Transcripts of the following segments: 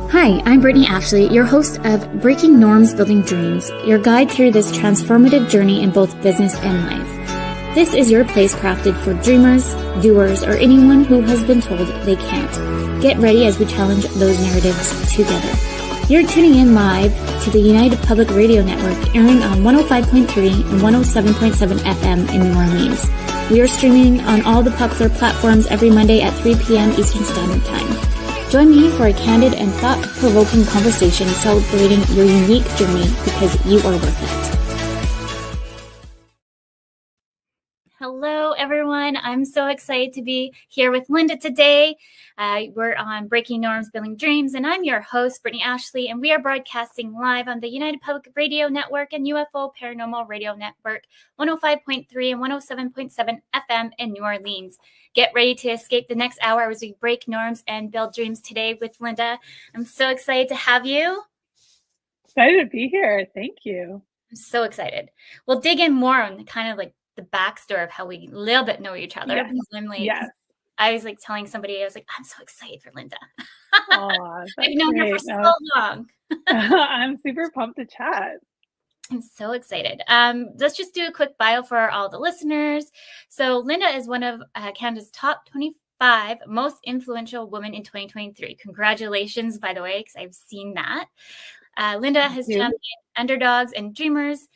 Hi, I'm 𝒂𝒊𝒔𝒂, your host of Breaking Norms, Building Dreams, your guide through this transformative journey in both business and life. This is your place crafted for dreamers, doers, or anyone who has been told they can't. Get ready as we challenge those narratives together. You're tuning in live to the United Public Radio Network, airing on 105.3 and 107.7 FM in New Orleans. We are streaming on all the popular platforms every Monday at 3 p.m. Eastern Standard Time. Join me for a candid and thought-provoking conversation celebrating your unique journey because you are worth it. Hello, everyone. I'm so excited to be here with Linda today. We're on Breaking Norms, Building Dreams, and I'm your host, 𝒂𝒊𝒔𝒂, and we are broadcasting live on the United Public Radio Network and UFO Paranormal Radio Network, 105.3 and 107.7 FM in New Orleans. Get ready to escape the next hour as we break norms and build dreams today with Linda. I'm so excited to have you. Excited to be here. Thank you. I'm so excited. We'll dig in more on kind of like the backstory of how we a little bit know each other. Yes. I'm like, yes. I was like telling somebody, I was like, I'm so excited for Linda. I've known her for so long. I'm super pumped to chat. I'm so excited. Let's just do a quick bio for all the listeners. So Linda is one of Canada's top 25 most influential women in 2023. Congratulations, by the way, because I've seen that. Linda has championed underdogs and dreamers.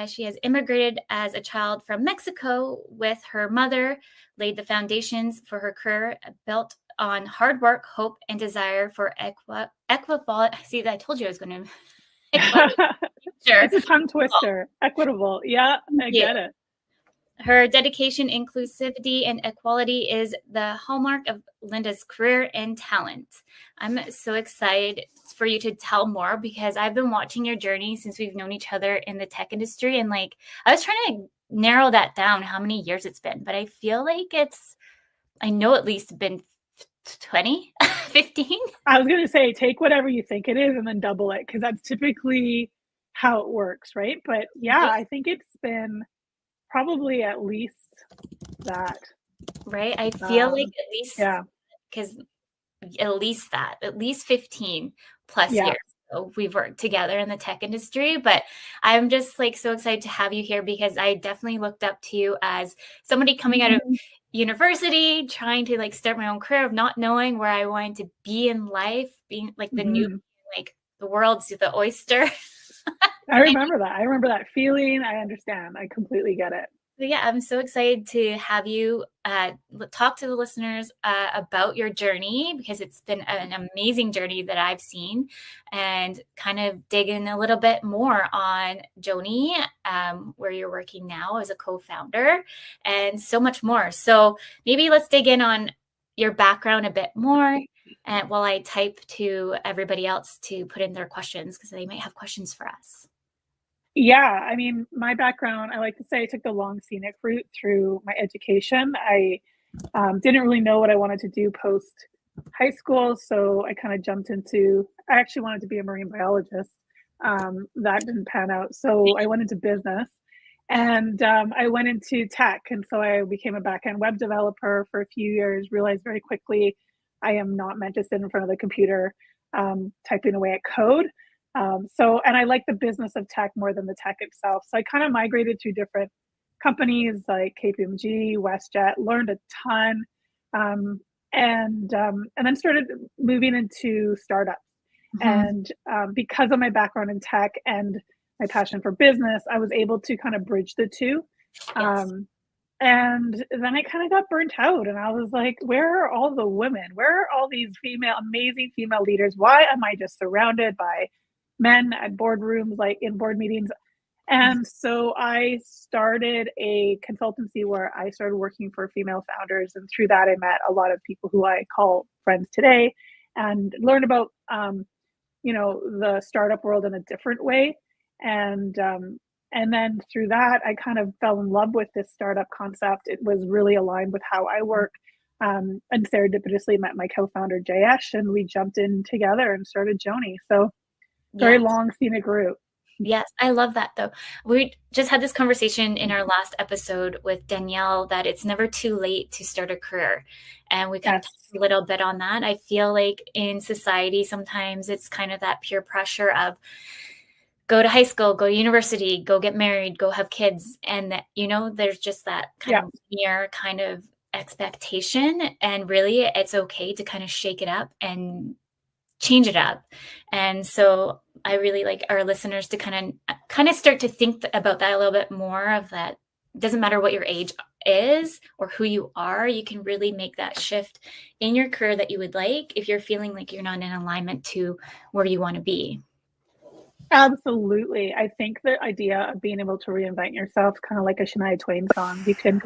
She has immigrated as a child from Mexico with her mother, laid the foundations for her career built on hard work, hope, and desire for equitable. See, I told you I was going to. Sure. It's a tongue twister. Equitable. Yeah, I get it. Her dedication, inclusivity, and equality is the hallmark of Linda's career and talent. I'm so excited for you to tell more because I've been watching your journey since we've known each other in the tech industry. And like, I was trying to narrow that down, how many years it's been, but I feel like I know at least been 20, 15. I was going to say, take whatever you think it is and then double it, because that's typically how it works, right? But yeah, I think it's been probably at least that. Right? I feel like at least, because at least 15 plus years. So we've worked together in the tech industry, but I'm just like so excited to have you here because I definitely looked up to you as somebody coming out of university, trying to like start my own career of not knowing where I wanted to be in life, being like the new, like the world's the oyster. I remember that. I remember that feeling. I understand. I completely get it. So yeah, I'm so excited to have you talk to the listeners about your journey because it's been an amazing journey that I've seen and kind of dig in a little bit more on Joni, where you're working now as a co-founder and so much more. So maybe let's dig in on your background a bit more and while I type to everybody else to put in their questions because they might have questions for us. Yeah, I mean, my background, I like to say I took the long scenic route through my education. I didn't really know what I wanted to do post high school, so I kind of jumped into, I actually wanted to be a marine biologist. That didn't pan out, so I went into business and I went into tech. And so I became a back-end web developer for a few years, realized very quickly I am not meant to sit in front of the computer typing away at code. And I like the business of tech more than the tech itself. So I kind of migrated through different companies like KPMG, WestJet, learned a ton, and then started moving into startups. And because of my background in tech and my passion for business, I was able to kind of bridge the two. And then I kind of got burnt out and I was like, where are all the women? Where are all these amazing female leaders? Why am I just surrounded by men at boardrooms, like in board meetings? And so I started a consultancy where I started working for female founders. And through that, I met a lot of people who I call friends today and learned about, the startup world in a different way. And then through that, I kind of fell in love with this startup concept. It was really aligned with how I work. And serendipitously met my co-founder, Jayesh, and we jumped in together and started Joni. So very long scenic route. Yes, I love that though. We just had this conversation in our last episode with Danielle that it's never too late to start a career. And we kind of Yes. touched a little bit on that. I feel like in society, sometimes it's kind of that peer pressure of go to high school, go to university, go get married, go have kids. And that, there's just that kind Yeah. of mere kind of expectation. And really, it's okay to kind of shake it up and change it up. And so I really like our listeners to kind of start to think about that a little bit more of that. It doesn't matter what your age is or who you are, you can really make that shift in your career that you would like if you're feeling like you're not in alignment to where you want to be. Absolutely. I think the idea of being able to reinvent yourself, kind of like a Shania Twain song, you can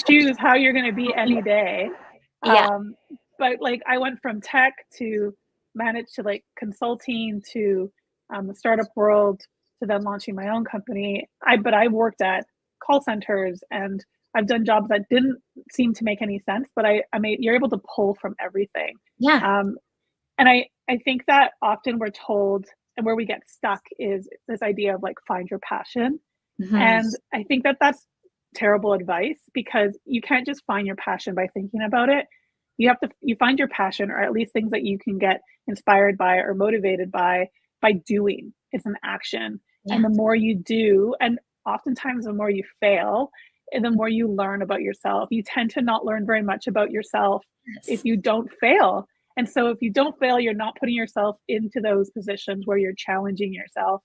choose how you're going to be any day. Yeah. But like I went from tech to manage to like consulting to the startup world to then launching my own company. But I worked at call centers and I've done jobs that didn't seem to make any sense, but you're able to pull from everything. Yeah. And I think that often we're told, and where we get stuck is this idea of like find your passion. Mm-hmm. And I think that that's terrible advice, because you can't just find your passion by thinking about it. You find your passion, or at least things that you can get inspired by or motivated by doing. It's an action. Yeah. And the more you do, and oftentimes the more you fail, and the more you learn about yourself. You tend to not learn very much about yourself if you don't fail. And so if you don't fail, you're not putting yourself into those positions where you're challenging yourself.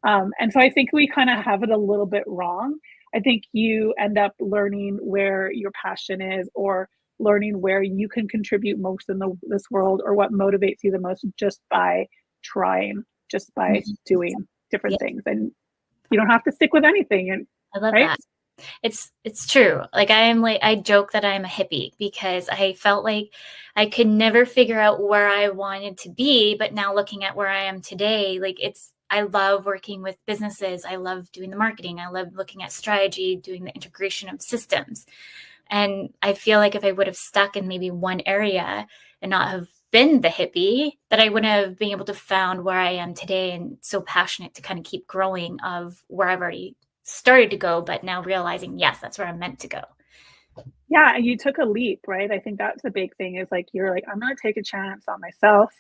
And so I think we kind of have it a little bit wrong. I think you end up learning where your passion is, or learning where you can contribute most in this world, or what motivates you the most, just by trying, just by doing different things. And you don't have to stick with anything. And I love that. It's true. Like I joke that I'm a hippie because I felt like I could never figure out where I wanted to be. But now looking at where I am today, I love working with businesses. I love doing the marketing. I love looking at strategy, doing the integration of systems. And I feel like if I would have stuck in maybe one area and not have been the hippie, that I wouldn't have been able to found where I am today, and so passionate to kind of keep growing of where I've already started to go, but now realizing, yes, that's where I'm meant to go. Yeah, and you took a leap, right? I think that's the big thing, is like you're like, I'm going to take a chance on myself.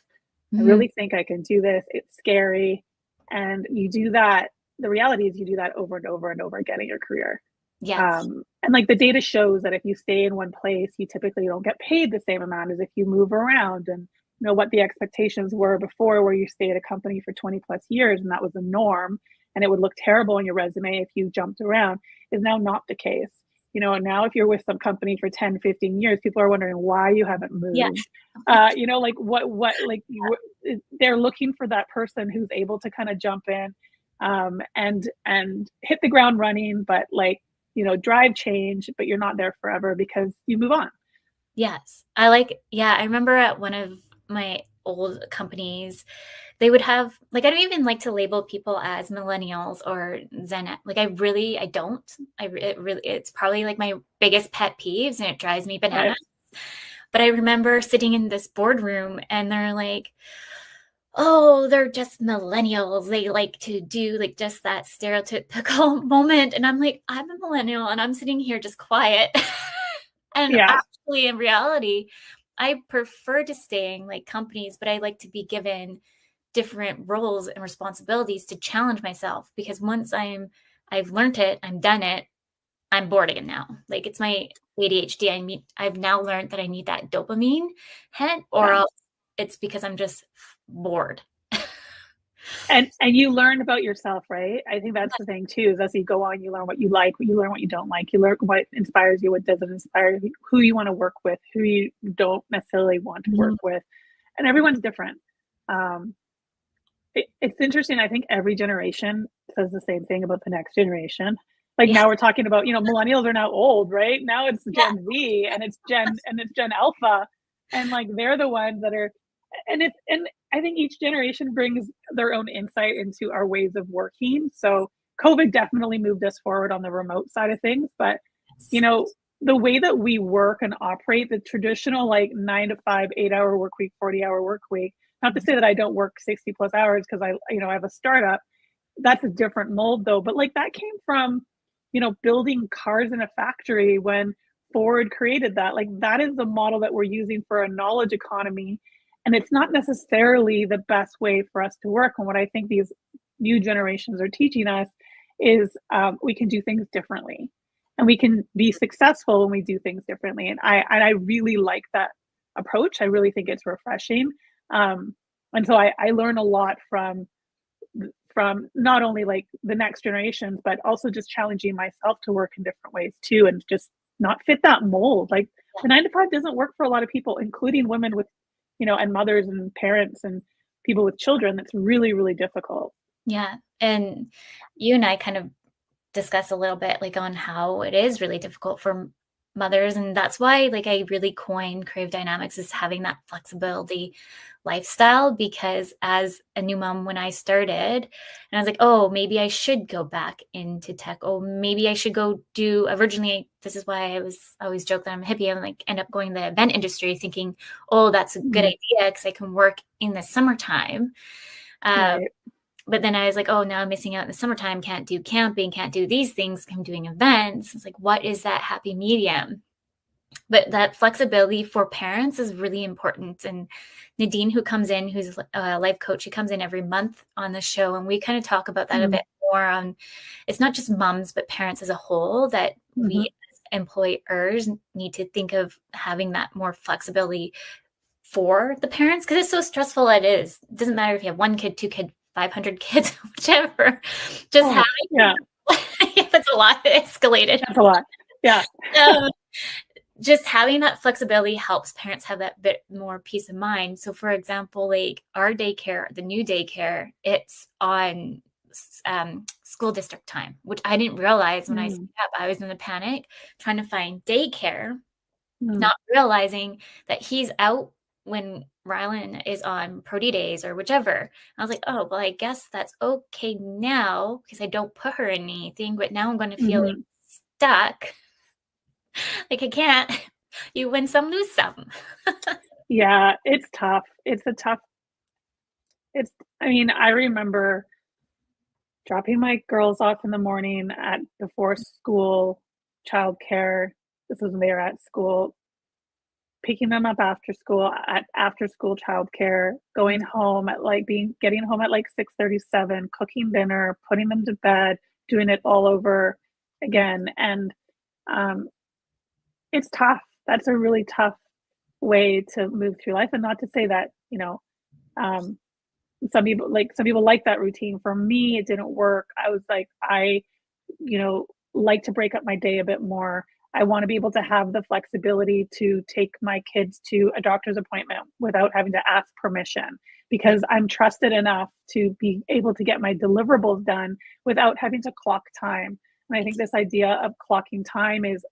I really think I can do this. It's scary. And you do that. The reality is you do that over and over and over again in your career. Yes. And like the data shows that if you stay in one place, you typically don't get paid the same amount as if you move around. And what the expectations were before, where you stay at a company for 20 plus years and that was the norm, and it would look terrible on your resume if you jumped around, is now not the case. And now if you're with some company for 10, 15 years, people are wondering why you haven't moved. Yeah. They're looking for that person who's able to kind of jump in and hit the ground running, but drive change, but you're not there forever because you move on. Yes. I remember at one of my old companies, they would have, I don't even like to label people as millennials or Gen X. It's probably like my biggest pet peeves, and it drives me bananas. Right. But I remember sitting in this boardroom and they're like, oh, they're just millennials. They like to do just that stereotypical moment. And I'm like, I'm a millennial and I'm sitting here just quiet. And actually, in reality, I prefer to stay in companies, but I like to be given different roles and responsibilities to challenge myself, because once I've learned it, I'm done it, I'm bored again now. It's my ADHD. I've now learned that I need that dopamine hit, or else it's because I'm just bored. And you learn about yourself, right? I think that's the thing too, is as you go on, you learn what you like, you learn what you don't like, you learn what inspires you, what doesn't inspire you, who you want to work with, who you don't necessarily want to work with. And everyone's different. It's interesting. I think every generation says the same thing about the next generation. Now we're talking about, millennials are now old, right? Now it's Gen Z and it's Gen Alpha. And they're the ones that are, and I think each generation brings their own insight into our ways of working. So COVID definitely moved us forward on the remote side of things. But, the way that we work and operate, the traditional 9 to 5, 8-hour work week, 40-hour work week, not to say that I don't work 60 plus hours, because I have a startup. that's a different mold though. But like that came from, building cars in a factory when Ford created that. Like that is the model that we're using for a knowledge economy. And it's not necessarily the best way for us to work. And what I think these new generations are teaching us is we can do things differently, and we can be successful when we do things differently. And I really like that approach. I really think it's refreshing. And so I learn a lot from not only like the next generations, but also just challenging myself to work in different ways too, and just not fit that mold. Like the 9 to 5 doesn't work for a lot of people, including women with, and mothers and parents and people with children. That's really, really difficult. Yeah. And you and I kind of discuss a little bit like on how it is really difficult for mothers. And that's why like I really coined Crave Dynamics as having that flexibility lifestyle, because as a new mom, when I started and I was like, oh, maybe I should go back into tech. Oh, maybe I should go do originally. This is why I always joke that I'm a hippie. I'm like, end up going the event industry thinking, oh, that's a good idea because I can work in the summertime. Right. But then I was like, oh, now I'm missing out in the summertime. Can't do camping, can't do these things. I'm doing events. It's like, what is that happy medium? But that flexibility for parents is really important. And Nadine, who comes in, who's a life coach, she comes in every month on the show. And we kind of talk about that a bit more on, it's not just moms, but parents as a whole, that we as employers need to think of having that more flexibility for the parents, because it's so stressful. It doesn't matter if you have 1 kid, 2 kid, 500 kids, whichever. Just having that's a lot. Escalated. That's a lot. Yeah. Just having that flexibility helps parents have that bit more peace of mind. So for example, like our daycare, the new daycare, it's on school district time, which I didn't realize when I signed up. I was in a panic trying to find daycare, not realizing that he's out when Rylan is on Prody days or whichever. I was like, oh, well, I guess that's okay now because I don't put her in anything, but now I'm going to feel like stuck. Like I can't, you win some, lose some. Yeah, it's tough. I remember dropping my girls off in the morning at before school childcare. This was when they were at school, picking them up after school at after school childcare, going home at getting home at like 6:37, cooking dinner, putting them to bed, doing it all over again. And it's tough. That's a really tough way to move through life. And not to say that, some people like that routine. For me, it didn't work. I was like, I like to break up my day a bit more. I want to be able to have the flexibility to take my kids to a doctor's appointment without having to ask permission, because I'm trusted enough to be able to get my deliverables done without having to clock time. And I think this idea of clocking time is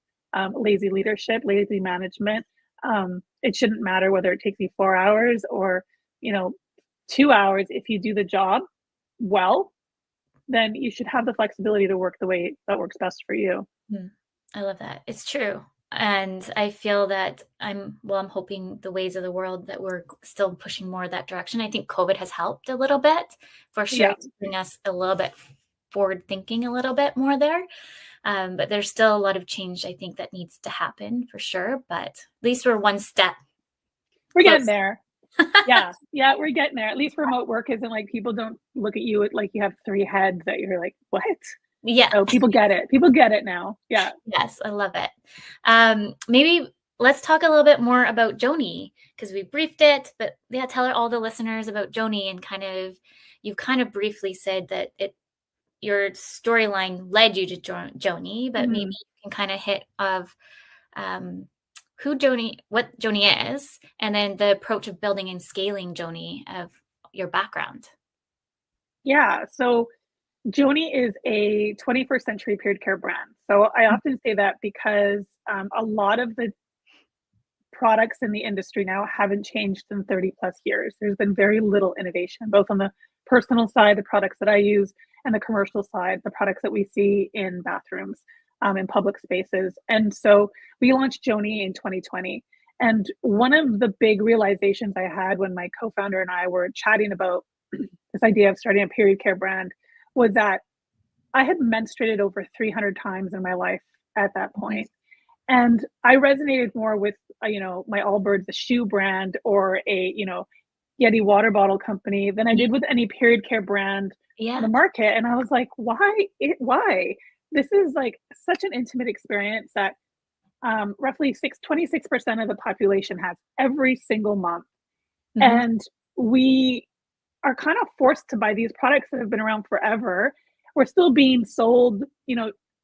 lazy leadership, lazy management. It shouldn't matter whether it takes you 4 hours or 2 hours. If you do the job well, then you should have the flexibility to work the way that works best for you. I love that. It's true. And I feel that I'm hoping the ways of the world that we're still pushing more that direction. I think COVID has helped a little bit for sure, to bring us a little bit forward thinking a little bit more there. But there's still a lot of change, I think, that needs to happen for sure. But at least we're one step. We're getting there. Yeah, we're getting there. At least remote work isn't like people don't look at you like you have 3 heads that you're like, what? Yeah. So people get it. People get it now. Yeah. Yes, I love it. Maybe let's talk a little bit more about Joni, because we briefed it, but tell all the listeners about Joni, and you kind of briefly said that your storyline led you to Joni, but maybe you can kind of hit of what Joni is, and then the approach of building and scaling Joni, of your background. Yeah. So Joni is a 21st century period care brand. So I often say that because a lot of the products in the industry now haven't changed in 30 plus years. There's been very little innovation, both on the personal side, the products that I use, and the commercial side, the products that we see in bathrooms, in public spaces. And so we launched Joni in 2020. And one of the big realizations I had when my co-founder and I were chatting about this idea of starting a period care brand was that I had menstruated over 300 times in my life at that point. And I resonated more with, my Allbirds, the shoe brand, or a, Yeti water bottle company than I did with any period care brand on the market. And I was like, why? This is like such an intimate experience that roughly 26% of the population has every single month. And we are kind of forced to buy these products that have been around forever. We're still being sold,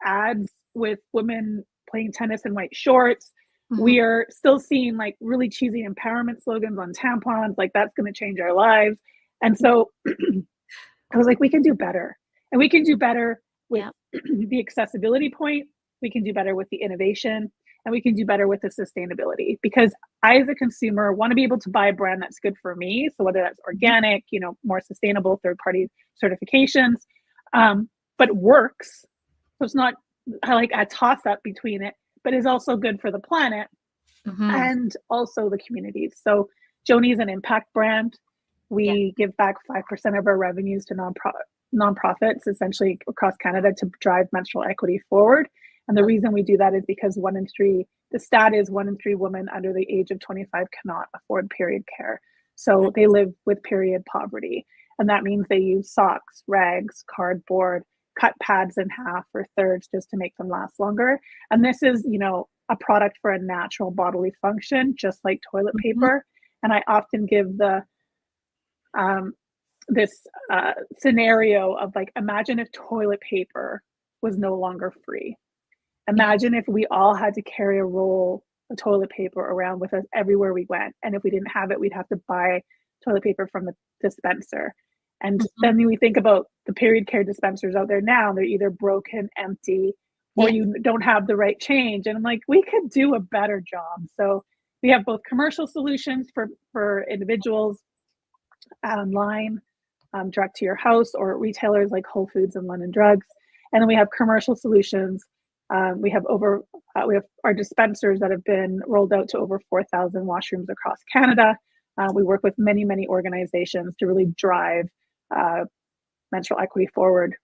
ads with women playing tennis in white shorts. We are still seeing like really cheesy empowerment slogans on tampons, like that's going to change our lives. And so I was like, we can do better. And we can do better with the accessibility point. We can do better with the innovation, and we can do better with the sustainability, because I, as a consumer, want to be able to buy a brand that's good for me. So whether that's organic, more sustainable, third-party certifications, but works. So it's not like a toss-up between it, but is also good for the planet and also the communities. So Joni is an impact brand. We give back 5% of our revenues to nonprofits, essentially across Canada, to drive menstrual equity forward. And the reason we do that is because the stat is 1 in 3 women under the age of 25 cannot afford period care. So they live with period poverty. And that means they use socks, rags, cardboard, cut pads in half or thirds just to make them last longer. And this is, a product for a natural bodily function, just like toilet paper. And I often give this scenario of like, imagine if toilet paper was no longer free. Imagine if we all had to carry a roll of toilet paper around with us everywhere we went. And if we didn't have it, we'd have to buy toilet paper from the dispenser. And then we think about the period care dispensers out there now, they're either broken, empty, or you don't have the right change. And I'm like, we could do a better job. So we have both commercial solutions for individuals online, direct to your house, or retailers like Whole Foods and London Drugs. And then we have commercial solutions. We have our dispensers that have been rolled out to over 4,000 washrooms across Canada. We work with many, many organizations to really drive menstrual equity forward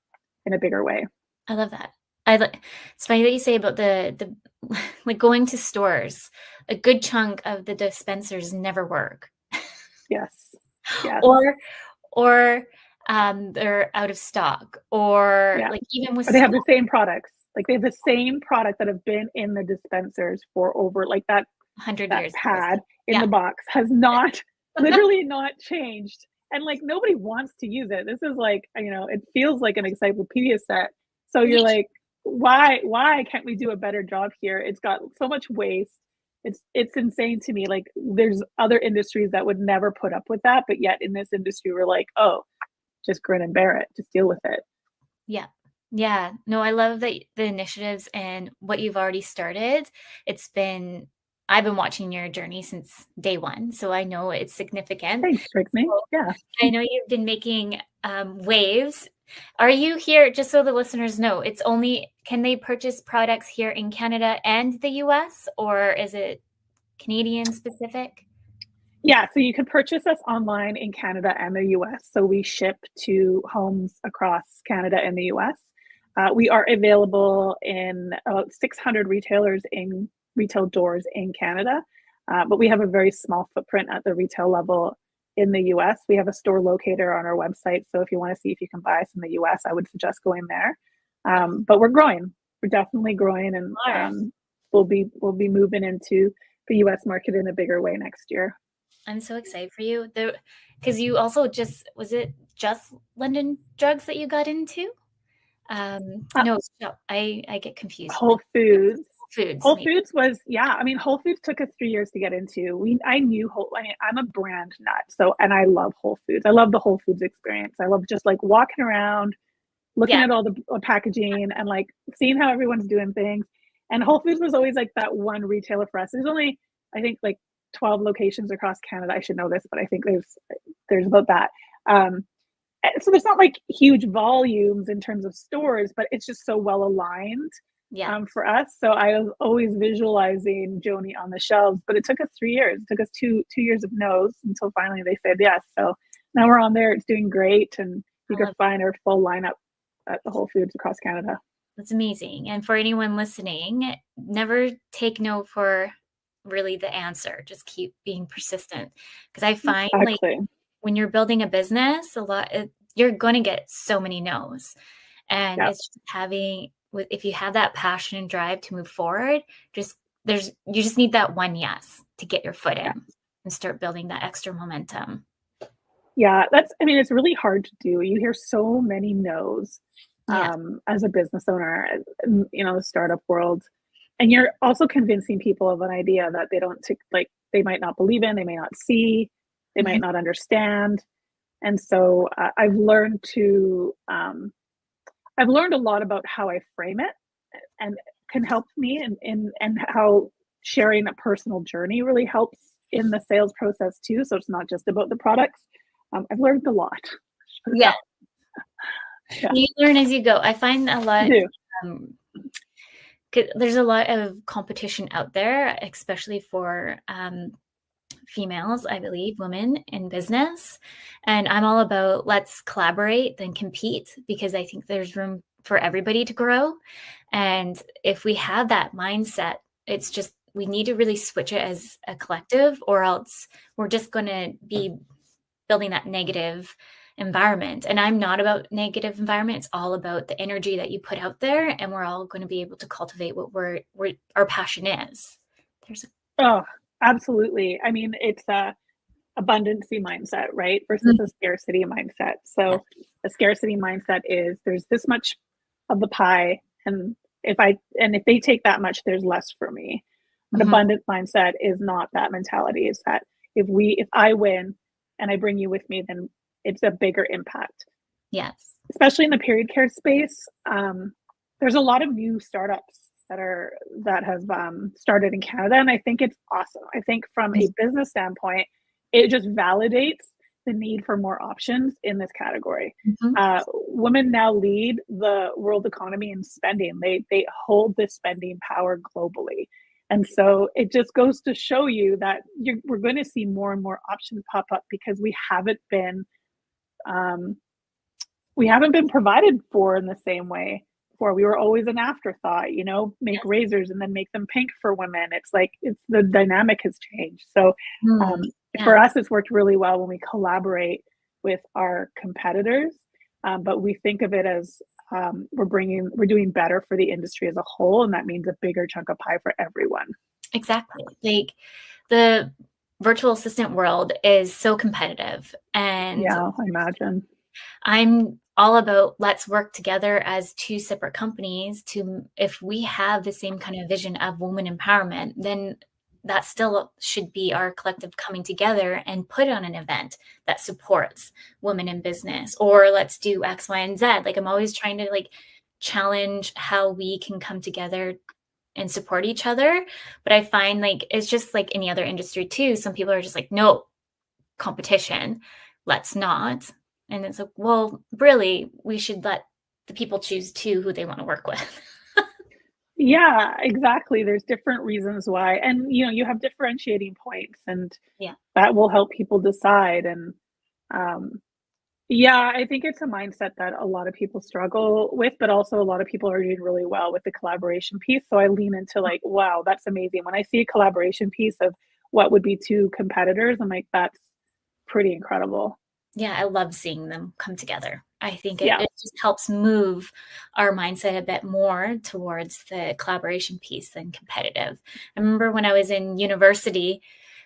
in a bigger way. I love that. It's funny that you say about the like going to stores. A good chunk of the dispensers never work. Yes. Or they're out of stock, or like even with they have the same products. Like they have the same product that have been in the dispensers for over like that 100 that years. pad in the box has not literally not changed. And like nobody wants to use it. This is like, it feels like an encyclopedia set. So you're like, why can't we do a better job here? It's got so much waste. It's insane to me. Like there's other industries that would never put up with that, but yet in this industry we're like, oh, just grin and bear it, just deal with it. Yeah. No, I love the initiatives and what you've already started. I've been watching your journey since day one, so I know it's significant. Thanks, Brittany. Yeah. I know you've been making waves. Are you here, just so the listeners know, can they purchase products here in Canada and the US, or is it Canadian specific? Yeah, so you can purchase us online in Canada and the US. So we ship to homes across Canada and the US. We are available in about 600 retailers in retail doors in Canada, but we have a very small footprint at the retail level in the US. We have a store locator on our website. So if you want to see if you can buy us in the US, I would suggest going there. But we're growing. We're definitely growing, and we'll be moving into the US market in a bigger way next year. I'm so excited for you, because you also was it just London Drugs that you got into? No, I get confused. Whole Foods. Whole Foods was, Whole Foods took us 3 years to get into. I'm a brand nut. And I love Whole Foods. I love the Whole Foods experience. I love just like walking around, looking at all the packaging and like seeing how everyone's doing things. And Whole Foods was always like that one retailer for us. There's only, I think, like 12 locations across Canada. I should know this, but I think there's about that. So there's not like huge volumes in terms of stores, but it's just so well aligned for us. So I was always visualizing Joni on the shelves, but it took us 3 years. It took us two years of no's until finally they said yes. So now we're on there. It's doing great, and you can find our full lineup at the Whole Foods across Canada. That's amazing. And for anyone listening, never take no for really the answer. Just keep being persistent. Because I find like when you're building a business, you're going to get so many no's. And it's just if you have that passion and drive to move forward, you just need that one yes to get your foot in and start building that extra momentum. Yeah, it's really hard to do. You hear so many no's as a business owner, the startup world. And you're also convincing people of an idea that they might not believe in, they may not see, they might not understand. And so I've learned a lot about how I frame it, and can help me, and how sharing a personal journey really helps in the sales process too. So it's not just about the products. I've learned a lot. Yeah. You learn as you go. I find a lot. There's a lot of competition out there, especially for females, I believe, women in business. And I'm all about let's collaborate than compete, because I think there's room for everybody to grow. And if we have that mindset, it's just, we need to really switch it as a collective, or else we're just going to be building that negative environment. And I'm not about negative environment. It's all about the energy that you put out there, and we're all going to be able to cultivate what our passion is. Absolutely. I mean, it's a abundancy mindset, right? Versus a scarcity mindset. So a scarcity mindset is there's this much of the pie, and if they take that much, there's less for me. An abundant mindset is not that mentality. It's that if I win and I bring you with me, then it's a bigger impact. Yes. Especially in the period care space. There's a lot of new startups that have started in Canada, and I think it's awesome. I think from a business standpoint, it just validates the need for more options in this category. Women now lead the world economy in spending. They hold this spending power globally. And so it just goes to show you that we're going to see more and more options pop up, because we haven't been provided for in the same way before. We were always an afterthought, make razors and then make them pink for women. It's like the dynamic has changed. So for us, it's worked really well when we collaborate with our competitors, but we think of it as we're doing better for the industry as a whole, and that means a bigger chunk of pie for everyone. Exactly. Like the virtual assistant world is so competitive, and I imagine. I'm all about let's work together as two separate companies if we have the same kind of vision of women empowerment, then that still should be our collective coming together and put on an event that supports women in business, or let's do X, Y, and Z. Like, I'm always trying to challenge how we can come together and support each other. But I find it's just like any other industry too. Some people are just like, no, competition, let's not. And it's like, well, really, we should let the people choose too who they want to work with. Yeah, exactly. There's different reasons why. And, you have differentiating points, and that will help people decide. And I think it's a mindset that a lot of people struggle with, but also a lot of people are doing really well with the collaboration piece. So I lean into wow, that's amazing. When I see a collaboration piece of what would be two competitors, I'm like, that's pretty incredible. Yeah, I love seeing them come together. I think it just helps move our mindset a bit more towards the collaboration piece than competitive. I remember when I was in university,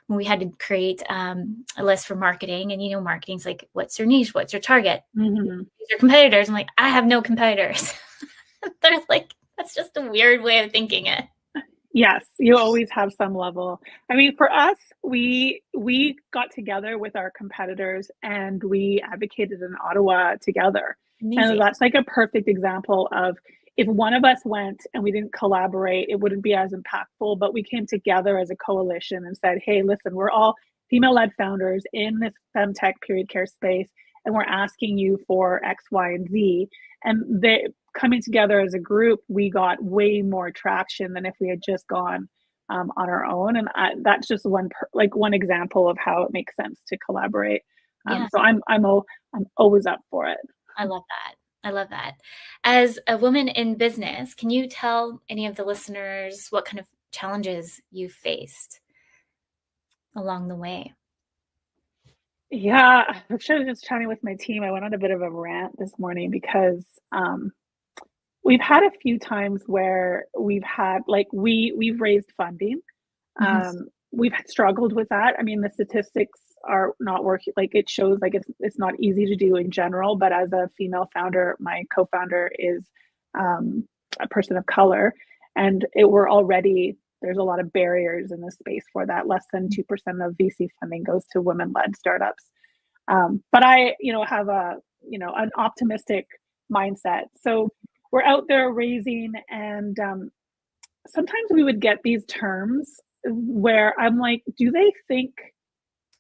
when we had to create a list for marketing, and marketing's like, what's your niche? What's your target? These are competitors. I'm like, I have no competitors. They're like, that's just a weird way of thinking it. Yes, you always have some level. I mean, for us, we got together with our competitors and we advocated in Ottawa together. Amazing. And that's like a perfect example of if one of us went and we didn't collaborate, it wouldn't be as impactful, but we came together as a coalition and said, hey, listen, we're all female-led founders in this femtech period care space, and we're asking you for X, Y, and Z. And they coming together as a group, we got way more traction than if we had just gone on our own. And that's just one example of how it makes sense to collaborate. So I'm always up for it. I love that. I love that. As a woman in business, can you tell any of the listeners what kind of challenges you faced along the way? Yeah, I should have just chatting with my team. I went on a bit of a rant this morning because we've had a few times where we've had like we've raised funding. Mhm. We've struggled with that. I mean, the statistics are not working. Like it shows like it's not easy to do in general. But as a female founder, my co-founder is a person of color, and we're already there's a lot of barriers in the space for that. Less than 2% of VC funding goes to women-led startups. But I, have an optimistic mindset. So we're out there raising, and sometimes we would get these terms where I'm like, do they think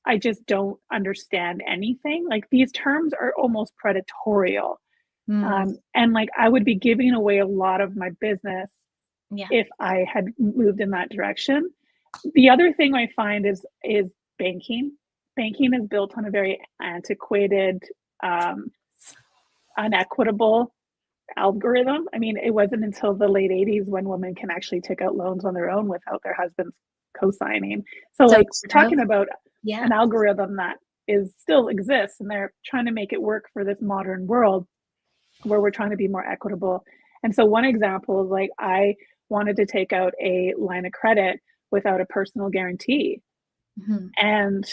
I just don't understand anything? Like these terms are almost predatorial. Mm, And like I would be giving away a lot of my business yeah. if I had moved in that direction. The other thing I find is banking. Banking is built on a very antiquated, unequitable algorithm. I mean, it wasn't until the late 80s when women can actually take out loans on their own without their husbands co-signing. So So like we're true. talking about Yeah. an algorithm that is still exists, and they're trying to make it work for this modern world where we're trying to be more equitable. And so one example is like I wanted to take out a line of credit without a personal guarantee. Mhm. And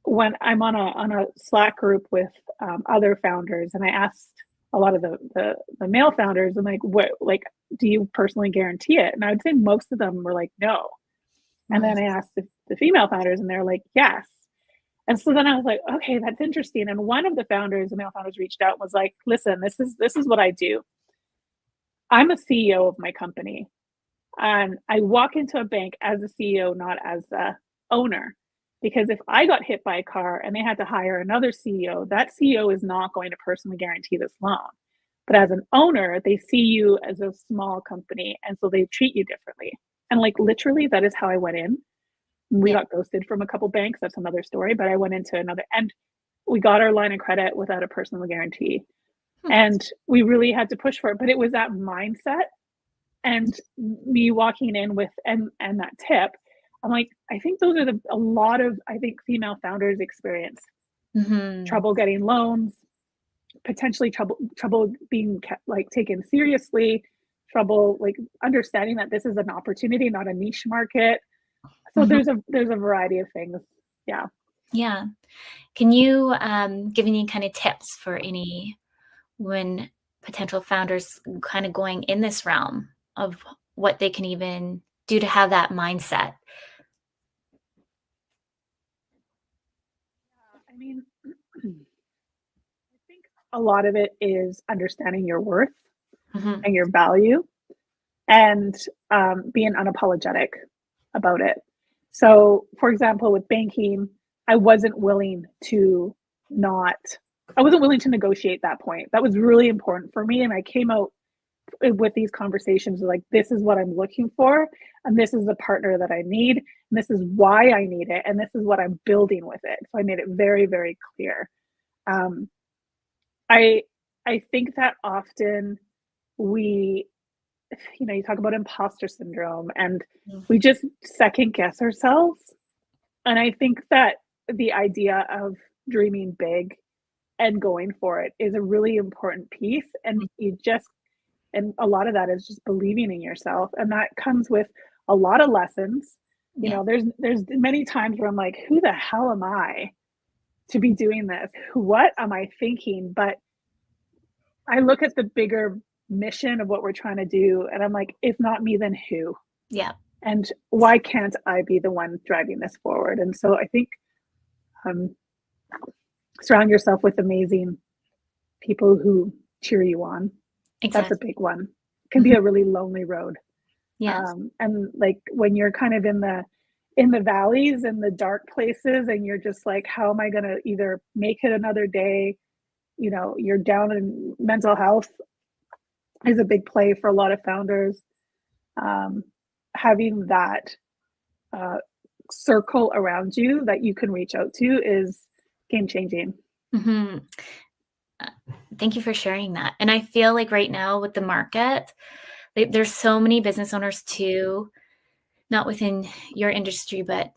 when I'm on a Slack group with other founders, and I asked a lot of the male founders, I'm like, what, like, do you personally guarantee it? And I would say most of them were like, no. And Mm, then I asked the female founders, and they're like, yes. And so then I was like, okay, that's interesting. And one of the founders, the male founders, reached out and was like, listen, this is what I do. I'm a CEO of my company, and I walk into a bank as a CEO, not as the owner. Because if I got hit by a car and they had to hire another CEO, that CEO is not going to personally guarantee this loan. But as an owner, they see you as a small company, and so they treat you differently. And like literally, that is how I went in. We yeah. got ghosted from a couple banks. That's another story. But I went into another, and we got our line of credit without a personal guarantee. Hmm. And we really had to push for it. But it was that mindset and me walking in with and that tip. I'm like, I think those are a lot of I think female founders experience Mhm. trouble getting loans, potentially trouble being like taken seriously, trouble like understanding that this is an opportunity, not a niche market. So Mhm. there's a variety of things. Yeah. Yeah. Can you give any kind of tips for any when potential founders kind of going in this realm of what they can even do to have that mindset? I mean, I think a lot of it is understanding your worth Mhm. and your value, and being unapologetic about it. Yeah. So, for example, with banking, I wasn't willing to not, I wasn't willing to negotiate that point. That was really important for me. And I came out with these conversations like, this is what I'm looking for. And this is the partner that I need. And this is why I need it. And this is what I'm building with it. So I made it very, very clear. Um, I, I think that often we you talk about imposter syndrome, and Mm. we just second guess ourselves. And I think that the idea of dreaming big and going for it is a really important piece. And and a lot of that is just believing in yourself. And that comes with a lot of lessons. Yeah. There's many times where I'm like, who the hell am I to be doing this? What am I thinking? But I look at the bigger mission of what we're trying to do, and I'm like, if not me, then who? Yeah. And why can't I be the one driving this forward? And so I think um, surround yourself with amazing people who cheer you on. That's a Exactly. big one. It can be Mhm. a really lonely road. Yes. And like when you're kind of in the valleys and the dark places, and you're just like, how am I going to either make it another day? You're down in mental health is a big play for a lot of founders. Um, Having that uh, circle around you that you can reach out to is game changing. Mhm. Thank you for sharing that. And I feel like right now with the market, there's so many business owners too, not within your industry, but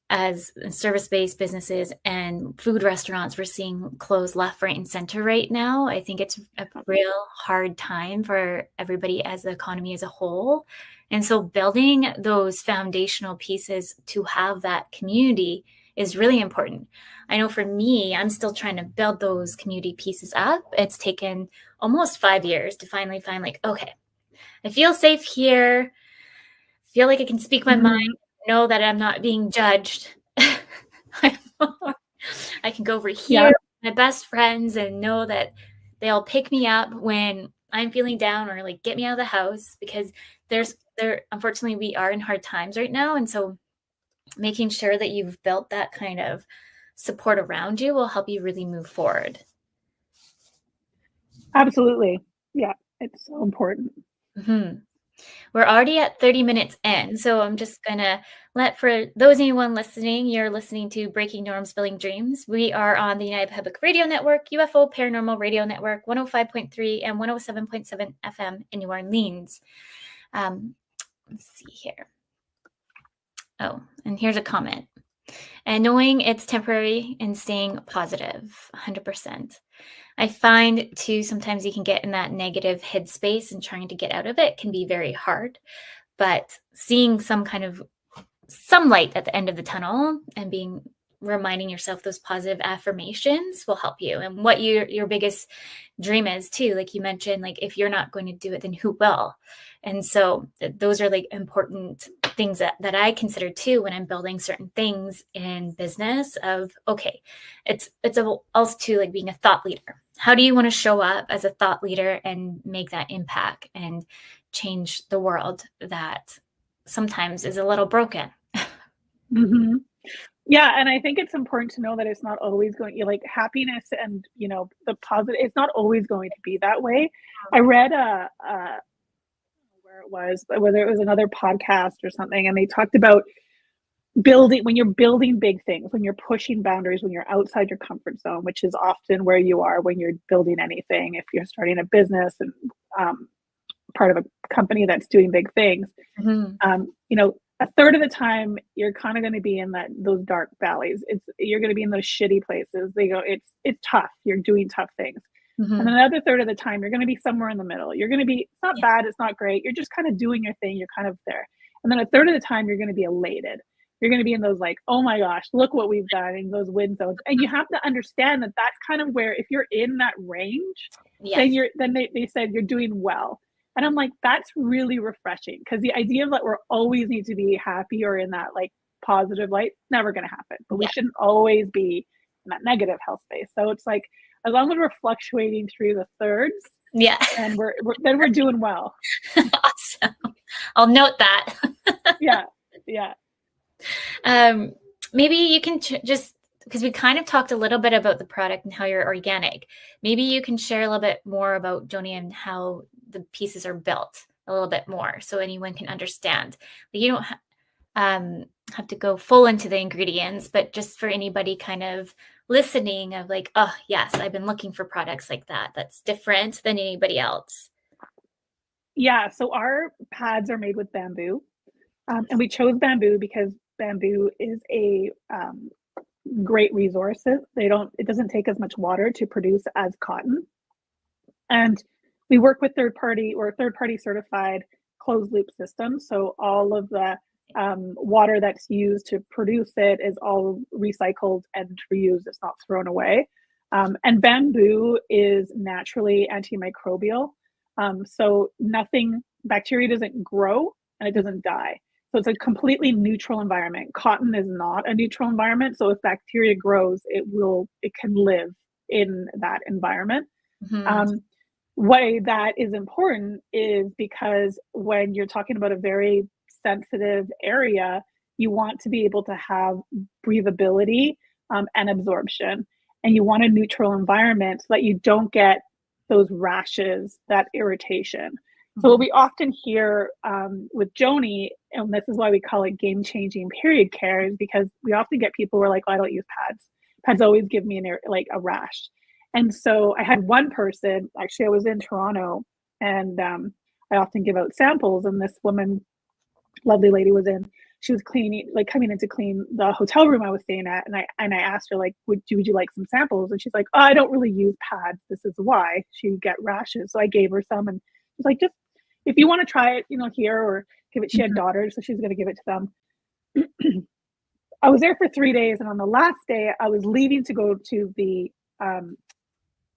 as service-based businesses and food restaurants, we're seeing close left, right, and center right now. I think it's a real hard time for everybody as the economy as a whole. And so building those foundational pieces to have that community is really important. I know for me, I'm still trying to build those community pieces up. It's taken almost 5 years to finally find like, okay, I feel safe here, feel like I can speak my mind, know that I'm not being judged. I can go over here with my best friends and know that they'll pick me up when I'm feeling down or like get me out of the house, because unfortunately we are in hard times right now. And so making sure that you've built that kind of support around you will help you really move forward. Absolutely. Yeah, it's so important. Mm-hmm. We're already at 30 minutes in, so I'm just going to for those anyone listening, you're listening to Breaking Norms, Building Dreams. We are on the United Public Radio Network, UFO Paranormal Radio Network, 105.3 and 107.7 FM in New Orleans. Let's see here. Oh, and here's a comment. And knowing it's temporary and staying positive, 100%. I find too, sometimes you can get in that negative headspace and trying to get out of it can be very hard, but seeing some light at the end of the tunnel and reminding yourself those positive affirmations will help you. And what your biggest dream is too, like you mentioned, like if you're not going to do it, then who will? And so those are like important things that I consider too when I'm building certain things in business of, okay, it's also too like being a thought leader. How do you want to show up as a thought leader and make that impact and change the world that sometimes is a little broken? Mm-hmm. Yeah, and I think it's important to know that it's not always going, like happiness and, the positive, it's not always going to be that way. I read whether it was another podcast or something, and they talked about when you're building big things, when you're pushing boundaries, when you're outside your comfort zone, which is often where you are when you're building anything. If you're starting a business and part of a company that's doing big things, a third of the time you're kind of going to be in those dark valleys. You're going to be in those shitty places. It's tough. You're doing tough things. Mm-hmm. And then another third of the time you're going to be somewhere in the middle. You're going to be, it's not bad, it's not great. You're just kind of doing your thing. You're kind of there. And then a third of the time you're going to be elated. You're going to be in those like, oh my gosh, look what we've done, in those win zones. And you have to understand that that's kind of where, if you're in that range, then they said you're doing well. And I'm like, that's really refreshing, because the idea of that we're always need to be happy or in that like positive light, never going to happen. But we shouldn't always be in that negative health space. So it's like, as long as we're fluctuating through the thirds, and we're doing well. Awesome. I'll note that. Yeah. Maybe you can just, because we kind of talked a little bit about the product and how you're organic. Maybe you can share a little bit more about Joni and how the pieces are built a little bit more, so anyone can understand. You don't have to go full into the ingredients, but just for anybody kind of listening of like, oh yes, I've been looking for products like that's different than anybody else. Yeah, so our pads are made with bamboo, and we chose bamboo because bamboo is a great resource. It doesn't take as much water to produce as cotton, and we work with third party certified closed loop systems. So all of the water that's used to produce it is all recycled and reused. It's not thrown away. And bamboo is naturally antimicrobial. So bacteria doesn't grow and it doesn't die. So it's a completely neutral environment. Cotton is not a neutral environment. So if bacteria grows, it can live in that environment. Mm-hmm. Why that is important is because when you're talking about a very sensitive area, you want to be able to have breathability and absorption, and you want a neutral environment so that you don't get those rashes, that irritation. Mm-hmm. So what we often hear with Joni, and this is why we call it game-changing period care, is because we often get people who are like, oh, I don't use pads. Pads always give me a rash. And so I had one person, actually I was in Toronto, and I often give out samples, and this woman, lovely lady, she was cleaning, like coming in to clean the hotel room I was staying at. And I asked her, like, would you like some samples? And she's like, oh, I don't really use pads. This is why. She would get rashes. So I gave her some, and she's like, just if you want to try it, here, or give it. She had daughters, so she was going to give it to them. I was there for 3 days, and on the last day, I was leaving to go to the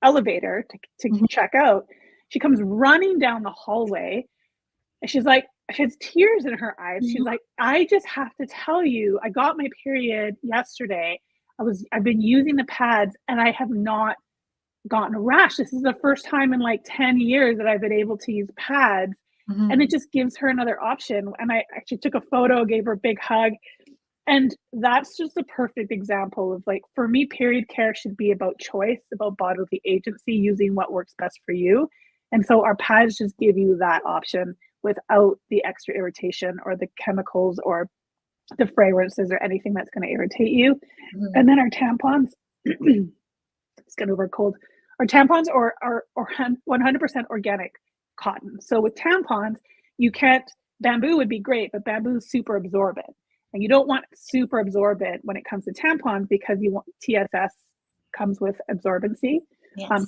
elevator to check out. She comes running down the hallway, and she has tears in her eyes. She's like, I just have to tell you, I got my period yesterday. I've been using the pads, and I have not gotten a rash. This is the first time in like 10 years that I've been able to use pads. And it just gives her another option. And I actually took a photo, gave her a big hug. And that's just a perfect example of, like, for me, period care should be about choice, about bodily agency, using what works best for you. And so our pads just give you that option without the extra irritation or the chemicals or the fragrances or anything that's going to irritate you. And then our tampons, it's getting over a cold. Our tampons are 100% organic cotton. So with tampons, bamboo would be great, but bamboo is super absorbent. And you don't want super absorbent when it comes to tampons, because TSS comes with absorbency,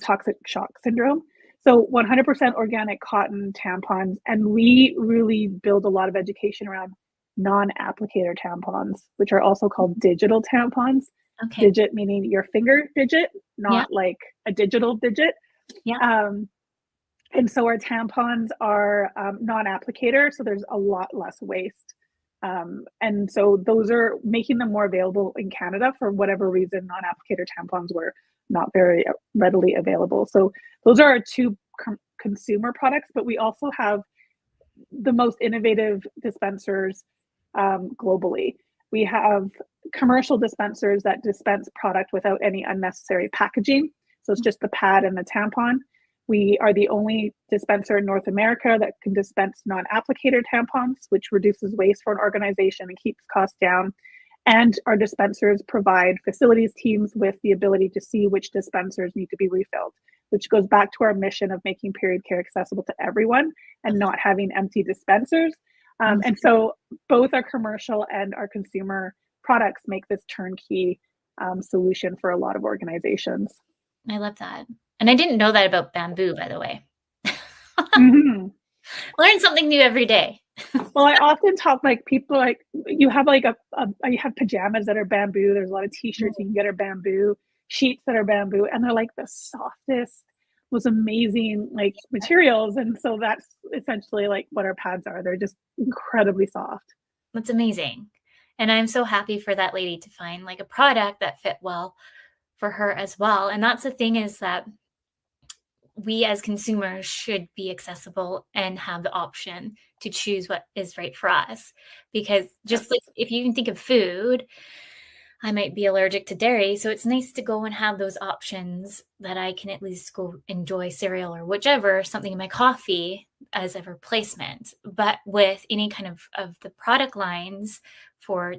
toxic shock syndrome. So 100% organic cotton tampons. And we really build a lot of education around non-applicator tampons, which are also called digital tampons. Okay. Digit meaning your finger digit, not like a digital digit. And so our tampons are non-applicator, so there's a lot less waste. And so those are making them more available in Canada. For whatever reason, non-applicator tampons were not very readily available. So those are our two consumer products, but we also have the most innovative dispensers globally. We have commercial dispensers that dispense product without any unnecessary packaging. So it's just the pad and the tampon. We are the only dispenser in North America that can dispense non-applicator tampons, which reduces waste for an organization and keeps costs down. And our dispensers provide facilities teams with the ability to see which dispensers need to be refilled, which goes back to our mission of making period care accessible to everyone and not having empty dispensers. And so both our commercial and our consumer products make this turnkey solution for a lot of organizations. I love that. And I didn't know that about bamboo, by the way. Learn something new every day. Well, I often talk, like, people, like, you have like you have pajamas that are bamboo. There's a lot of t-shirts you can get are bamboo, sheets that are bamboo, and they're like the softest, most amazing like materials. And so that's essentially like what our pads are. They're just incredibly soft. That's amazing. And I'm so happy for that lady to find like a product that fit well for her as well. And that's the thing, is that we as consumers should be accessible and have the option to choose what is right for us. Because just like if you can think of food, I might be allergic to dairy. So it's nice to go and have those options that I can at least go enjoy cereal or whichever, something in my coffee as a replacement. But with any kind of the product lines for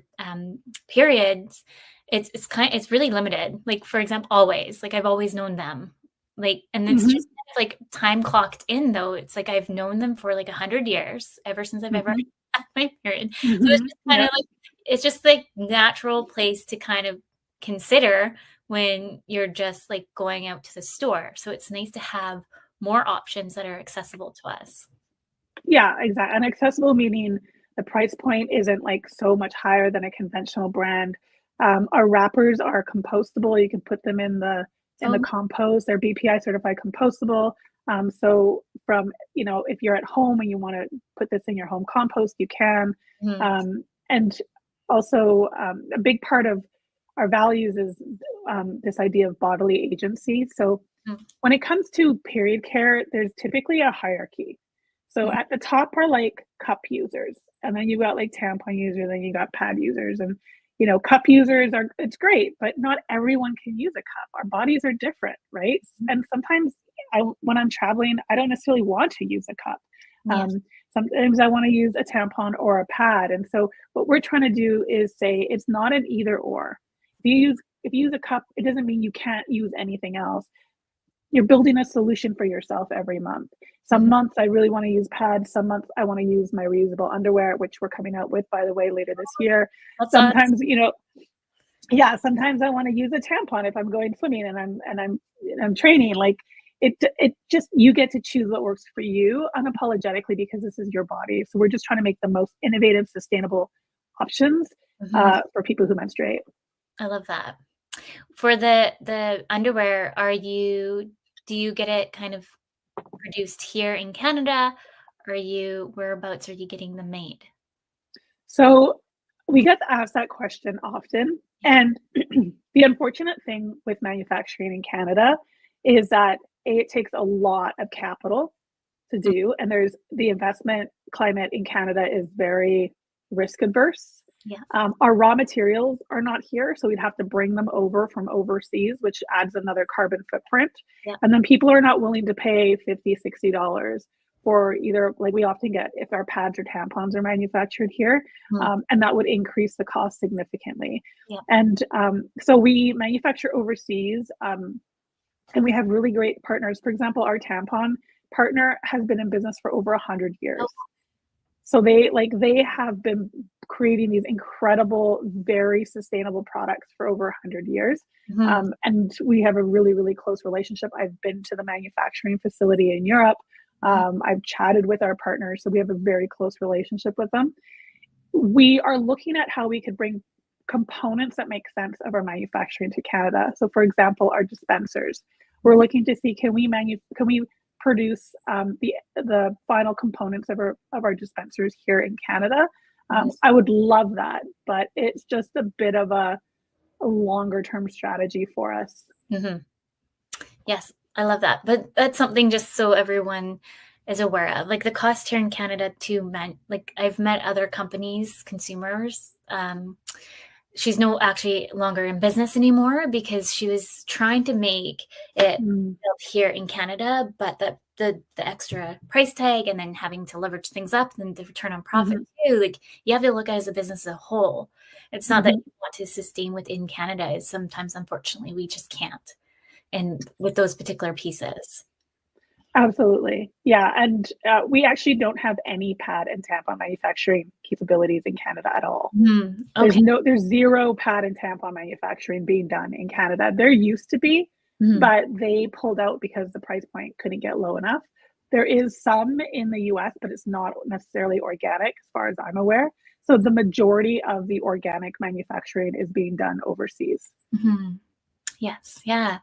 periods, it's really limited. Like, for example, Always, like I've always known them. Like, and it's just like time clocked in though. It's like I've known them for like 100 years, ever since I've ever had my period. So it's just kind of like, it's just like natural place to kind of consider when you're just like going out to the store. So it's nice to have more options that are accessible to us. Yeah, exactly. And accessible meaning the price point isn't like so much higher than a conventional brand. Our wrappers are compostable. You can put them in the compost. They're BPI certified compostable. So from, if you're at home and you want to put this in your home compost, you can. And also a big part of our values is this idea of bodily agency. So when it comes to period care, there's typically a hierarchy. So at the top are like cup users, and then you've got like tampon users, then you got pad users, and cup users it's great, but not everyone can use a cup. Our bodies are different, right? And sometimes when I'm traveling, I don't necessarily want to use a cup. Sometimes I want to use a tampon or a pad. And so what we're trying to do is say it's not an either or. If you use a cup, it doesn't mean you can't use anything else. you're building a solution for yourself every month. Some months I really want to use pads. Some months I want to use my reusable underwear, which we're coming out with, by the way, later this year. That's Sometimes, sometimes I want to use a tampon if I'm going swimming and I'm training. Like it just, you get to choose what works for you unapologetically, because this is your body. So we're just trying to make the most innovative, sustainable options for people who menstruate. I love that. For the underwear, do you get it kind of produced here in Canada? Whereabouts are you getting them made? So we get asked that question often. And the unfortunate thing with manufacturing in Canada is that it takes a lot of capital to do. And there's the investment climate in Canada is very risk adverse. Yeah. Our raw materials are not here, so we'd have to bring them over from overseas, which adds another carbon footprint. Yeah. And then people are not willing to pay $50, $60 for either, like we often get if our pads or tampons are manufactured here, and that would increase the cost significantly. Yeah. And so we manufacture overseas, and we have really great partners. For example, our tampon partner has been in business for over 100 years. So they have been creating these incredible, very sustainable products for over 100 years. And we have a really, really close relationship. I've been to the manufacturing facility in Europe. I've chatted with our partners, so we have a very close relationship with them. We are looking at how we could bring components that make sense of our manufacturing to Canada. So for example, our dispensers, we're looking to see, can we produce the final components of our dispensers here in Canada? I would love that, but it's just a bit of a longer term strategy for us. Yes, I love that. But that's something just so everyone is aware of. Like the cost here in Canada I've met other companies, consumers. She's actually longer in business anymore because she was trying to make it built here in Canada, but the extra price tag and then having to leverage things up and the return on profit too. Like you have to look at it as a business as a whole. It's not that you want to sustain within Canada. It's sometimes, unfortunately, we just can't. And with those particular pieces. Absolutely. Yeah. And we actually don't have any pad and tampon manufacturing capabilities in Canada at all. Okay. There's zero pad and tampon manufacturing being done in Canada. There used to be, but they pulled out because the price point couldn't get low enough. There is some in the US, but it's not necessarily organic as far as I'm aware. So the majority of the organic manufacturing is being done overseas. Yes. Yeah.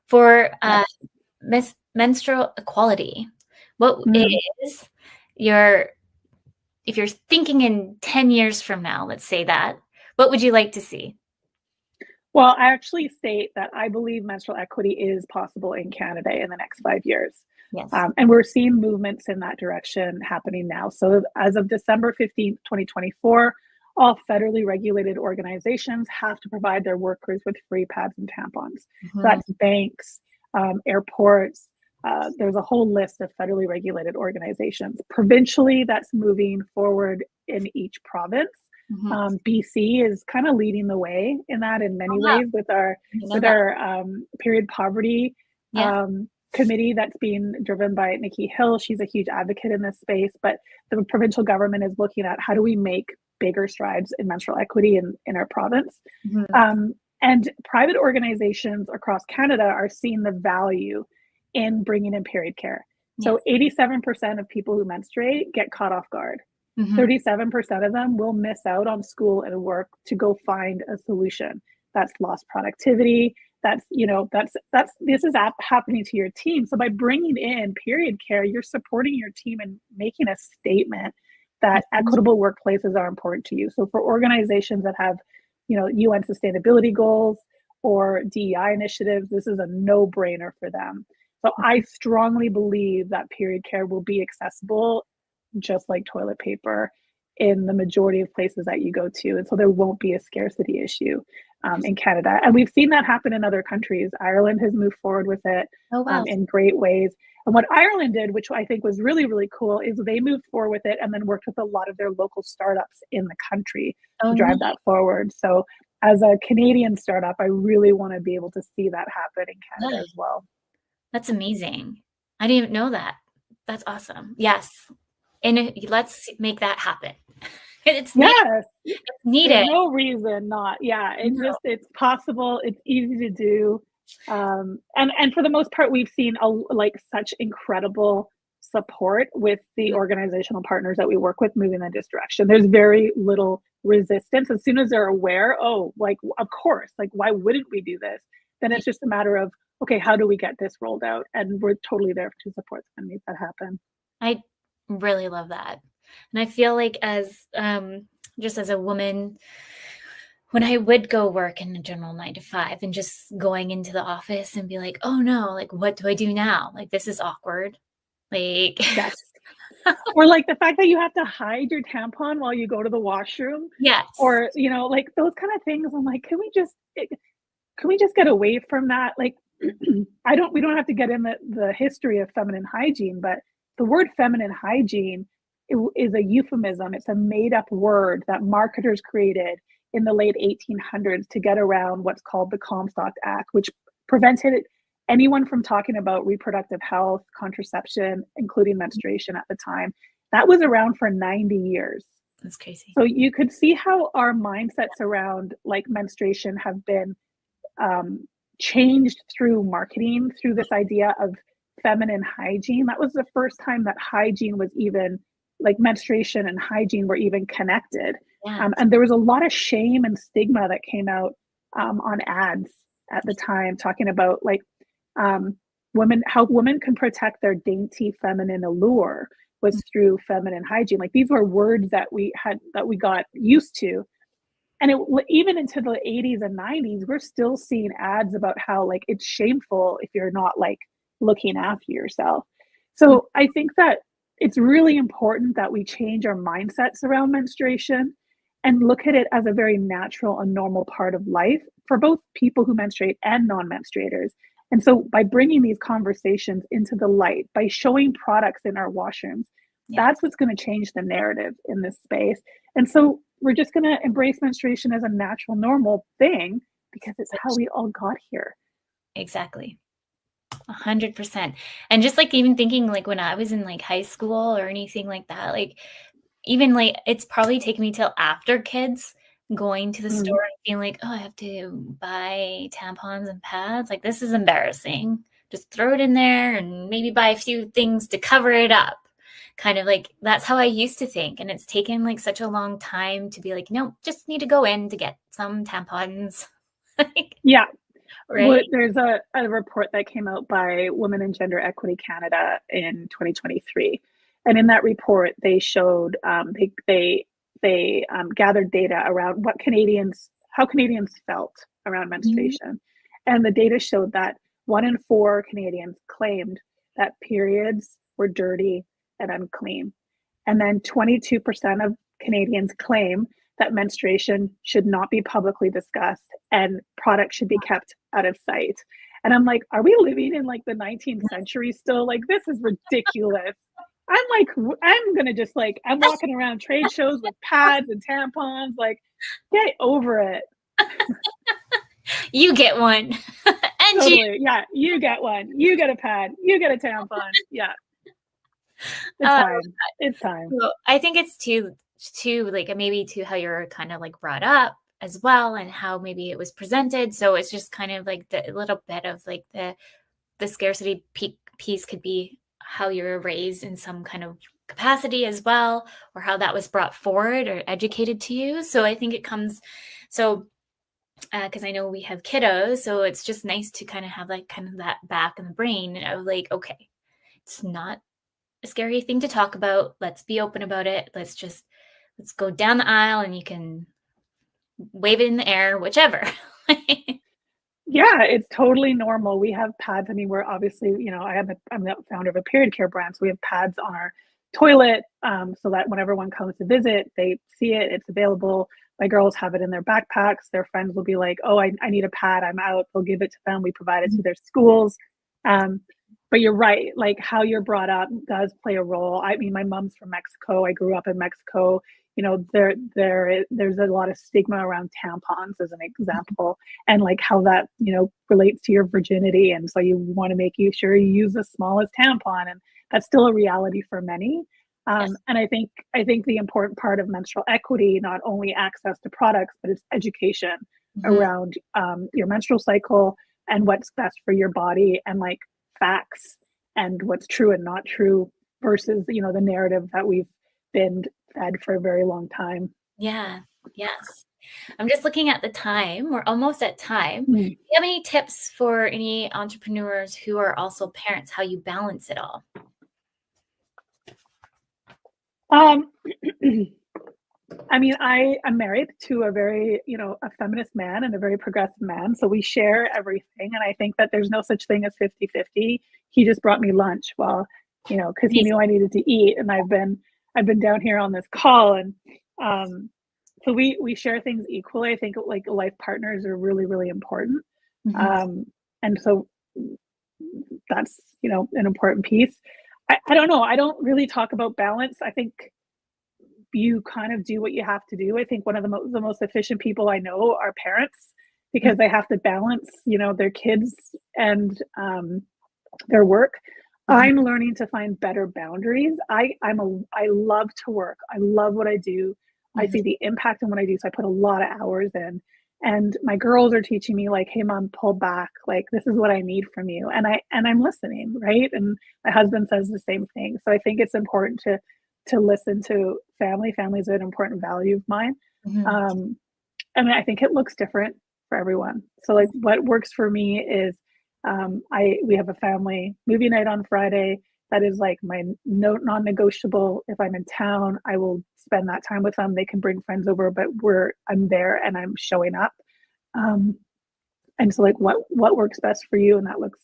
For menstrual equality, what is if you're thinking in 10 years from now, let's say that, what would you like to see? Well, I actually state that I believe menstrual equity is possible in Canada in the next 5 years. Yes. And we're seeing movements in that direction happening now. So as of December 15th, 2024, all federally regulated organizations have to provide their workers with free pads and tampons. That's banks, airports. There's a whole list of federally regulated organizations. Provincially, that's moving forward in each province. BC is kind of leading the way in that in many ways with our period poverty committee that's being driven by Nikki Hill. She's a huge advocate in this space, but the provincial government is looking at how do we make bigger strides in menstrual equity in our province. And private organizations across Canada are seeing the value in bringing in period care. So 87% of people who menstruate get caught off guard. 37% of them will miss out on school and work to go find a solution. That's lost productivity. This is happening to your team. So by bringing in period care, you're supporting your team and making a statement that equitable workplaces are important to you. So for organizations that have, UN sustainability goals or DEI initiatives, this is a no-brainer for them. So I strongly believe that period care will be accessible just like toilet paper in the majority of places that you go to. And so there won't be a scarcity issue in Canada. And we've seen that happen in other countries. Ireland has moved forward with it in great ways. And what Ireland did, which I think was really, really cool, is they moved forward with it and then worked with a lot of their local startups in the country to drive that forward. So as a Canadian startup, I really want to be able to see that happen in Canada as well. That's amazing. I didn't even know that. That's awesome. Yes. And let's make that happen. It's needed. Yes. It's There's needed. no reason not. Yeah, No. it's possible, it's easy to do. And for the most part, we've seen like such incredible support with the Yeah. organizational partners that we work with moving in this direction. There's very little resistance. As soon as they're aware, oh, like, of course, like, why wouldn't we do this? Then Yeah. it's just a matter of, okay, how do we get this rolled out? And we're totally there to support and make that happen. I really love that. And I feel like as just as a woman, when I would go work in a general 9 to 5 and just going into the office and be like, oh no, like what do I do now? Like this is awkward. Like Yes. Or like the fact that you have to hide your tampon while you go to the washroom, yes. or, like those kind of things. I'm like, can we just get away from that? Like, we don't have to get in the history of feminine hygiene, but the word feminine hygiene is a euphemism. It's a made up word that marketers created in the late 1800s to get around what's called the Comstock Act, which prevented anyone from talking about reproductive health, contraception, including menstruation at the time. That was around for 90 years. That's crazy. So you could see how our mindsets around like menstruation have been changed through marketing, through this idea of feminine hygiene. That was the first time that hygiene was even, like, menstruation and hygiene were even connected. Yes. And there was a lot of shame and stigma that came out on ads at the time, talking about like how women can protect their dainty feminine allure was through feminine hygiene. Like, these were words that we got used to, and even into the 80s and 90s, we're still seeing ads about how, like, it's shameful if you're not, like, looking after yourself. So I think that it's really important that we change our mindsets around menstruation and look at it as a very natural and normal part of life for both people who menstruate and non-menstruators. And so by bringing these conversations into the light, by showing products in our washrooms, Yeah. that's what's going to change the narrative in this space. And so we're just going to embrace menstruation as a natural, normal thing because it's how we all got here. Exactly. 100%. And just like even thinking like when I was in like high school or anything like that, like even like it's probably taken me till after kids going to the Mm. store and being like, oh, I have to buy tampons and pads. Like this is embarrassing. Just throw it in there and maybe buy a few things to cover it up. Kind of like that's how I used to think. And it's taken like such a long time to be like, no, just need to go in to get some tampons. Like, Yeah. right? There's a report that came out by Women in Gender Equity Canada in 2023. And in that report, they showed, they gathered data around how Canadians felt around Mhm. menstruation. And the data showed that 1 in 4 Canadians claimed that periods were dirty and unclean. And then 22% of Canadians claim that menstruation should not be publicly discussed and products should be kept out of sight. And I'm like, are we living in like the 19th century still? Like, this is ridiculous. I'm like, I'm gonna just like, I'm walking around trade shows with pads and tampons. Like, get over it. You get one. And you. Totally. Yeah, you get one. You get a pad. You get a tampon. Yeah, it's Uh, time. It's time. well, I think it's too like maybe to how you're kind of like brought up as well and how maybe it was presented. So it's just kind of like the little bit of like the scarcity piece could be how you were raised in some kind of capacity as well, or how that was brought forward or educated to you. So I think it comes so because I know we have kiddos, so it's just nice to kind of have like kind of that back in the brain of like, okay, it's not a scary thing to talk about. Let's be open about it. Let's go down the aisle and you can wave it in the air, whichever. Yeah, it's totally normal. We have pads. I mean, we're obviously, I'm the founder of a period care brand, so we have pads on our toilet, so that when everyone comes to visit, they see it, it's available. My girls have it in their backpacks. Their friends will be like, oh, I need a pad, I'm out. They'll give it to them. We provide it to their schools. Um, but you're right, like how you're brought up does play a role. I mean, my mom's from Mexico. I grew up in Mexico. there's a lot of stigma around tampons as an example, and like how that, relates to your virginity. And so you want to make sure you use the smallest tampon, and that's still a reality for many. Yes. And I think the important part of menstrual equity, not only access to products, but it's education around your menstrual cycle and what's best for your body, and like facts and what's true and not true versus, the narrative that we've been fed for a very long time. Yeah. Yes. I'm just looking at the time. We're almost at time. Do you have any tips for any entrepreneurs who are also parents, how you balance it all? I mean, I'm married to a very, a feminist man and a very progressive man. So we share everything. And I think that there's no such thing as 50-50. He just brought me lunch while, because he knew I needed to eat. And I've been down here on this call. And so we share things equally. I think like life partners are really, really important. And so that's, an important piece. I don't know. I don't really talk about balance. I think you kind of do what you have to do. I think one of the most efficient people I know are parents, because they have to balance, their kids and their work. I'm learning to find better boundaries. I love to work. I love what I do. I see the impact in what I do. So I put a lot of hours in, and my girls are teaching me like, hey mom, pull back. Like, this is what I need from you. And I'm listening. Right. And my husband says the same thing. So I think it's important to listen to family. Family is an important value of mine. And I think it looks different for everyone. So like what works for me is, we have a family movie night on Friday. That is like my non-negotiable. If I'm in town, I will spend that time with them. They can bring friends over, but I'm there and I'm showing up. And so like what works best for you, and that looks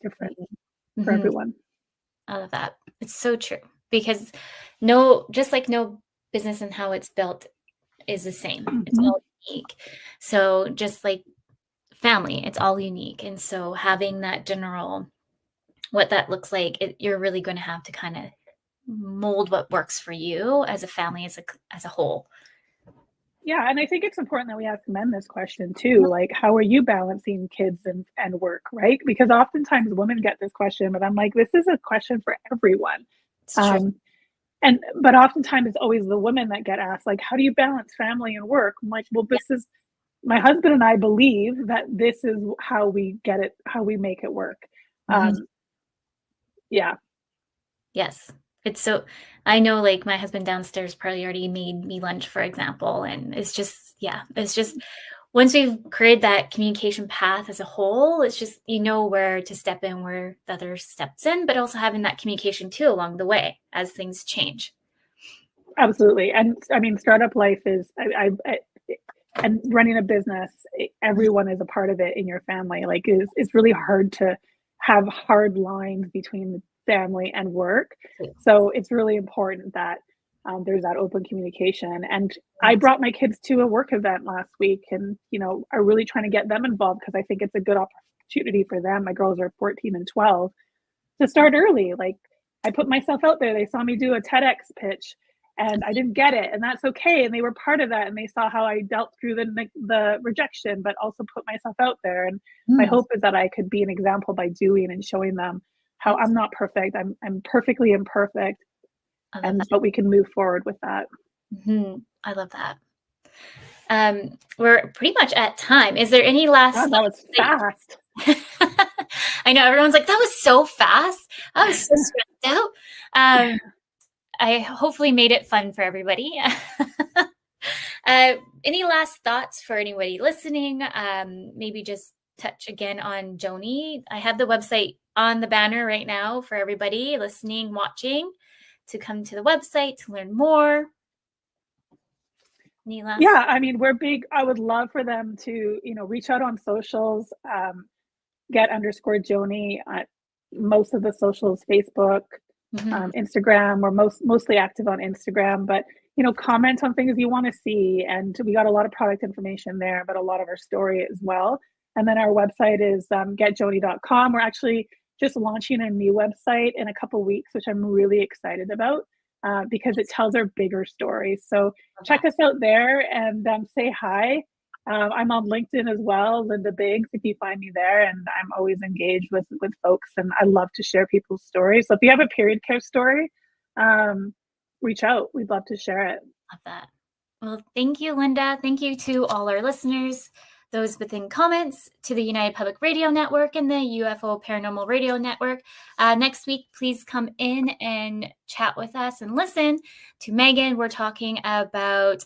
different for everyone. I love that. It's so true, because just like no business and how it's built is the same. It's all unique. So just like family, it's all unique. And so having that general, what that looks like, you're really going to have to kind of mold what works for you as a family, as a whole. Yeah. And I think it's important that we ask men this question too. Like, how are you balancing kids and work? Right. Because oftentimes women get this question, but I'm like, this is a question for everyone. It's true. But oftentimes it's always the women that get asked, like, how do you balance family and work? I'm like, well, this is, my husband and I believe that this is how we get it, how we make it work. Yeah. Yes. It's so, I know like my husband downstairs probably already made me lunch, for example. And it's just, once we've created that communication path as a whole, it's just, where to step in, where the other steps in, but also having that communication too along the way as things change. Absolutely. And I mean, startup life is, and running a business, everyone is a part of it in your family. Like it's really hard to have hard lines between family and work. So it's really important that there's that open communication. And I brought my kids to a work event last week, and, are really trying to get them involved, because I think it's a good opportunity for them. My girls are 14 and 12 to start early. Like, I put myself out there. They saw me do a TEDx pitch and I didn't get it, and that's okay. And they were part of that, and they saw how I dealt through the rejection, but also put myself out there. And my hope is that I could be an example by doing and showing them how I'm not perfect. I'm perfectly imperfect, but we can move forward with that. I love that. We're pretty much at time. Is there any last? Wow, that was fast. I know everyone's like, that was so fast. I was so stressed out. I hopefully made it fun for everybody. Any last thoughts for anybody listening? Maybe just touch again on Joni. I have the website on the banner right now for everybody listening, watching, to come to the website to learn more. Yeah, I mean, we're big. I would love for them to, reach out on socials, get _Joni at most of the socials, Facebook, Instagram. We're mostly active on Instagram, but comment on things you want to see. And we got a lot of product information there, but a lot of our story as well. And then our website is 𝑬𝒑𝒊𝒔𝒂. We're actually just launching a new website in a couple of weeks, which I'm really excited about. because it tells our bigger story. So check us out there and say hi. I'm on LinkedIn as well, Linda Biggs, if you find me there, and I'm always engaged with folks, and I love to share people's stories. So if you have a period care story, reach out. We'd love to share it. Love that. Well, thank you, Linda. Thank you to all our listeners, those within comments, to the United Public Radio Network and the UFO Paranormal Radio Network. Next week, please come in and chat with us and listen to Megan. We're talking about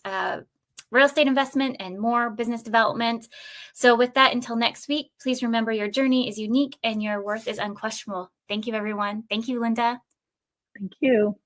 real estate investment and more business development. So with that, until next week, please remember your journey is unique and your worth is unquestionable. Thank you, everyone. Thank you, Linda. Thank you.